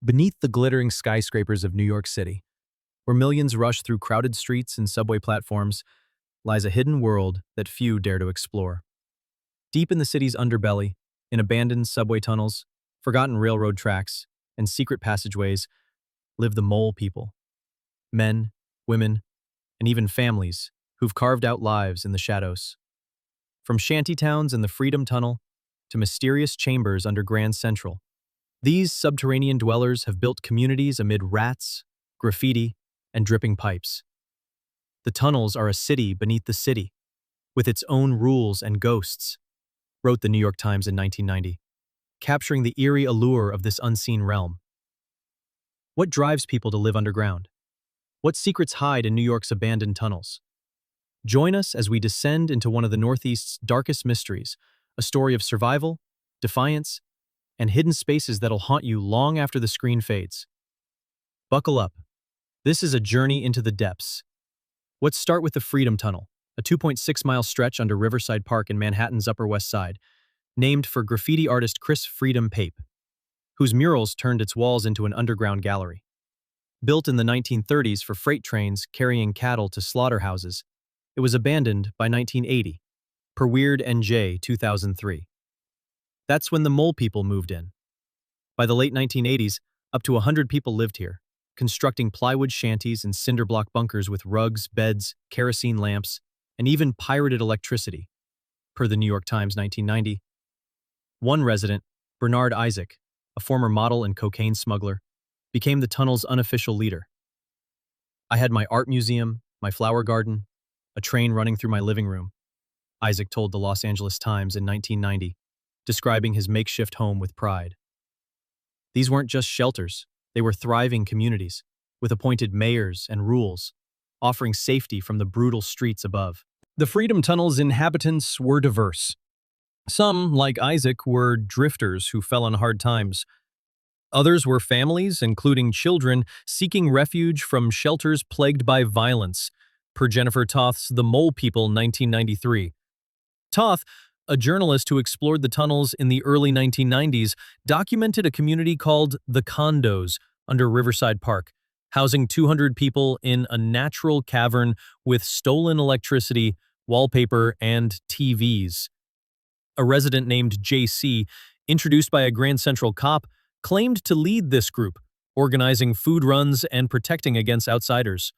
Beneath the glittering skyscrapers of New York City, where millions rush through crowded streets and subway platforms, lies a hidden world that few dare to explore. Deep in the city's underbelly, in abandoned subway tunnels, forgotten railroad tracks, and secret passageways, live the mole people. Men, women, and even families who've carved out lives in the shadows. From shanty towns in the Freedom Tunnel to mysterious chambers under Grand Central, these subterranean dwellers have built communities amid rats, graffiti, and dripping pipes. The tunnels are a city beneath the city, with its own rules and ghosts, wrote the New York Times in 1990, capturing the eerie allure of this unseen realm. What drives people to live underground? What secrets hide in New York's abandoned tunnels? Join us as we descend into one of the Northeast's darkest mysteries, a story of survival, defiance, and hidden spaces that'll haunt you long after the screen fades. Buckle up. This is a journey into the depths. Let's start with the Freedom Tunnel, a 2.6-mile stretch under Riverside Park in Manhattan's Upper West Side, named for graffiti artist Chris Freedom Pape, whose murals turned its walls into an underground gallery. Built in the 1930s for freight trains carrying cattle to slaughterhouses, it was abandoned by 1980, per Weird NJ 2003. That's when the mole people moved in. By the late 1980s, up to 100 people lived here, constructing plywood shanties and cinder block bunkers with rugs, beds, kerosene lamps, and even pirated electricity, per the New York Times 1990. One resident, Bernard Isaac, a former model and cocaine smuggler, became the tunnel's unofficial leader. "I had my art museum, my flower garden, a train running through my living room," Isaac told the Los Angeles Times in 1990, describing his makeshift home with pride. These weren't just shelters, they were thriving communities, with appointed mayors and rules, offering safety from the brutal streets above. The Freedom Tunnel's inhabitants were diverse. Some, like Isaac, were drifters who fell on hard times. Others were families, including children, seeking refuge from shelters plagued by violence, per Jennifer Toth's The Mole People 1993. Toth, a journalist who explored the tunnels in the early 1990s, documented a community called the Condos under Riverside Park, housing 200 people in a natural cavern with stolen electricity, wallpaper, and TVs. A resident named JC, introduced by a Grand Central cop, claimed to lead this group, organizing food runs and protecting against outsiders.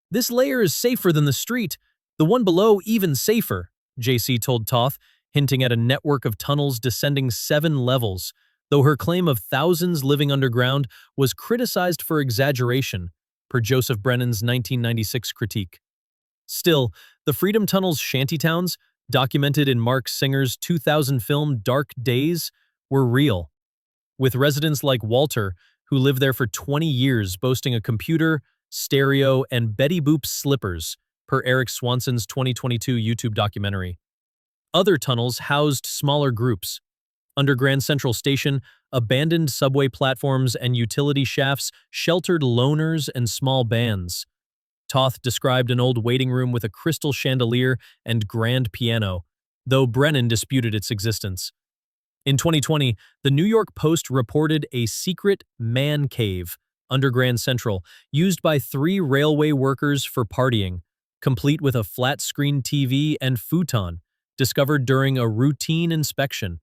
"This layer is safer than the street, the one below even safer," JC told Toth, hinting at a network of tunnels descending 7 levels, though her claim of thousands living underground was criticized for exaggeration, per Joseph Brennan's 1996 critique. Still, the Freedom Tunnel's shantytowns, documented in Mark Singer's 2000 film Dark Days, were real, with residents like Walter, who lived there for 20 years, boasting a computer, stereo, and Betty Boop slippers, per Eric Swanson's 2022 YouTube documentary. Other tunnels housed smaller groups. Under Grand Central Station, abandoned subway platforms and utility shafts sheltered loners and small bands. Toth described an old waiting room with a crystal chandelier and grand piano, though Brennan disputed its existence. In 2020, the New York Post reported a secret man cave under Grand Central, used by 3 railway workers for partying, complete with a flat-screen TV and futon, discovered during a routine inspection.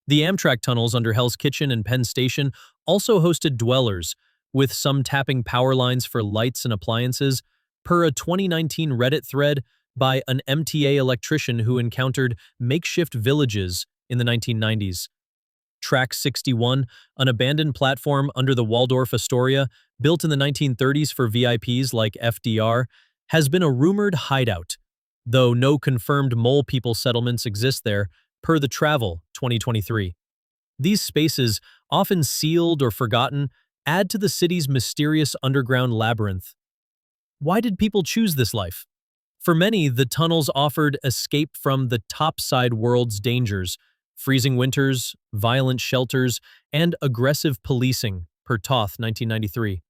The Amtrak tunnels under Hell's Kitchen and Penn Station also hosted dwellers, with some tapping power lines for lights and appliances, per a 2019 Reddit thread by an MTA electrician who encountered makeshift villages in the 1990s. Track 61, an abandoned platform under the Waldorf Astoria, built in the 1930s for VIPs like FDR, has been a rumored hideout, though no confirmed mole people settlements exist there, per The Travel 2023. These spaces, often sealed or forgotten, add to the city's mysterious underground labyrinth. Why did people choose this life? For many, the tunnels offered escape from the topside world's dangers, freezing winters, violent shelters, and aggressive policing, per Toth 1993.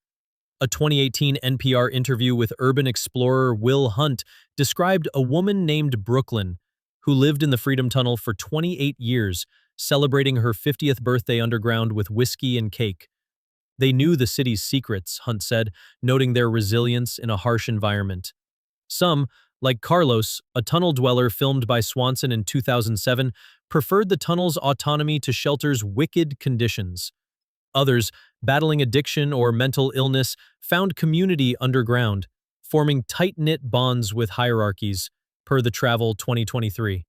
A 2018 NPR interview with urban explorer Will Hunt described a woman named Brooklyn, who lived in the Freedom Tunnel for 28 years, celebrating her 50th birthday underground with whiskey and cake. They knew the city's secrets, Hunt said, noting their resilience in a harsh environment. Some, like Carlos, a tunnel dweller filmed by Swanson in 2007, preferred the tunnel's autonomy to shelter's wicked conditions. Others, battling addiction or mental illness, found community underground, forming tight-knit bonds with hierarchies, per the Travel 2023.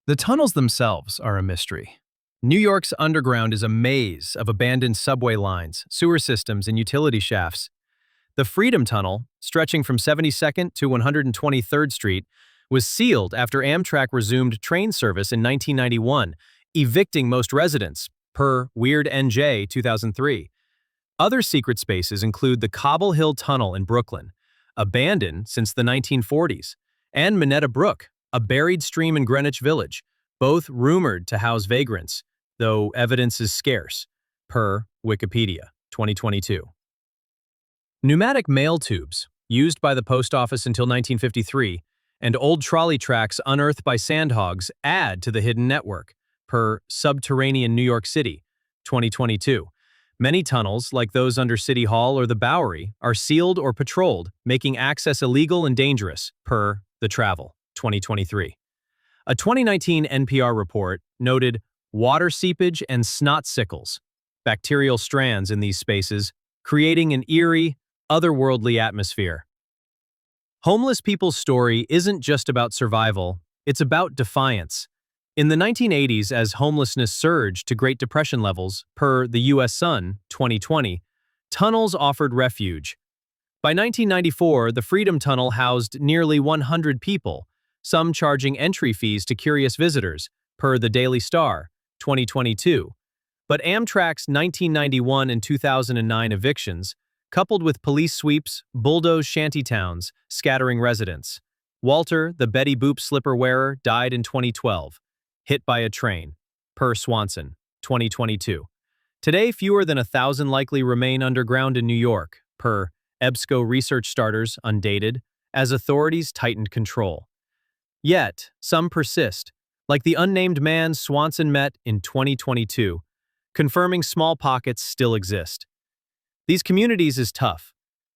The tunnels themselves are a mystery. New York's underground is a maze of abandoned subway lines, sewer systems, and utility shafts. The Freedom Tunnel, stretching from 72nd to 123rd Street, was sealed after Amtrak resumed train service in 1991, evicting most residents, per Weird NJ 2003. Other secret spaces include the Cobble Hill Tunnel in Brooklyn, abandoned since the 1940s, and Minetta Brook, a buried stream in Greenwich Village, both rumored to house vagrants, though evidence is scarce, per Wikipedia 2022. Pneumatic mail tubes, used by the post office until 1953, and old trolley tracks unearthed by sandhogs add to the hidden network, per Subterranean New York City 2022. Many tunnels, like those under City Hall or the Bowery, are sealed or patrolled, making access illegal and dangerous, per The Travel 2023. A 2019 NPR report noted water seepage and snot sickles, bacterial strands in these spaces, creating an eerie, otherworldly atmosphere. Homeless people's story isn't just about survival, it's about defiance. In the 1980s, as homelessness surged to Great Depression levels, per the U.S. Sun 2020, tunnels offered refuge. By 1994, the Freedom Tunnel housed nearly 100 people, some charging entry fees to curious visitors, per the Daily Star 2022. But Amtrak's 1991 and 2009 evictions, coupled with police sweeps, bulldozed shantytowns, scattering residents. Walter, the Betty Boop slipper wearer, died in 2012, hit by a train, per Swanson 2022. Today, fewer than 1,000 likely remain underground in New York, per EBSCO Research Starters, undated, as authorities tightened control. Yet, some persist, like the unnamed man Swanson met in 2022, confirming small pockets still exist. These communities is tough.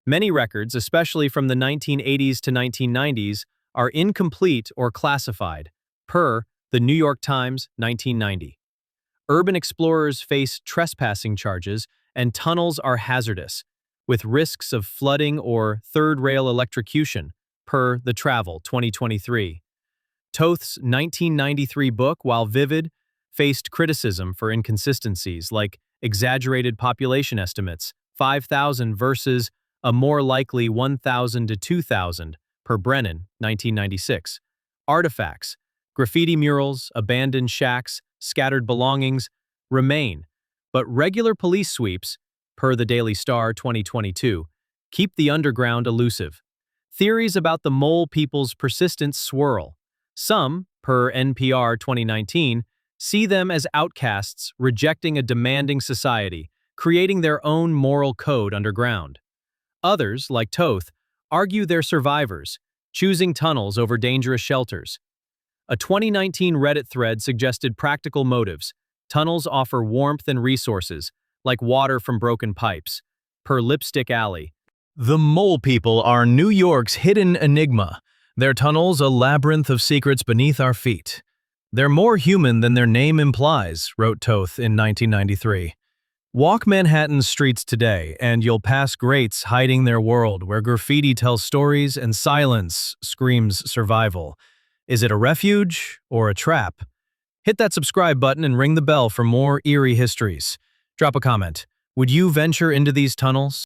Many records, especially from the 1980s to 1990s, are incomplete or classified, per the New York Times 1990. Urban explorers face trespassing charges, and tunnels are hazardous, with risks of flooding or third-rail electrocution, per The Travel 2023. Toth's 1993 book, while vivid, faced criticism for inconsistencies like exaggerated population estimates, 5,000 versus a more likely 1,000 to 2,000, per Brennan, 1996. Artifacts, graffiti murals, abandoned shacks, scattered belongings remain, but regular police sweeps, per the Daily Star 2022, keep the underground elusive. Theories about the mole people's persistence swirl. Some, per NPR 2019, see them as outcasts rejecting a demanding society, creating their own moral code underground. Others, like Toth, argue they're survivors, choosing tunnels over dangerous shelters. A 2019 Reddit thread suggested practical motives. Tunnels offer warmth and resources, like water from broken pipes, per Lipstick Alley. The Mole People are New York's hidden enigma. Their tunnels a labyrinth of secrets beneath our feet. They're more human than their name implies, wrote Toth in 1993. Walk Manhattan's streets today, and you'll pass greats hiding their world, where graffiti tells stories and silence screams survival. Is it a refuge or a trap? Hit that subscribe button and ring the bell for more eerie histories. Drop a comment. Would you venture into these tunnels?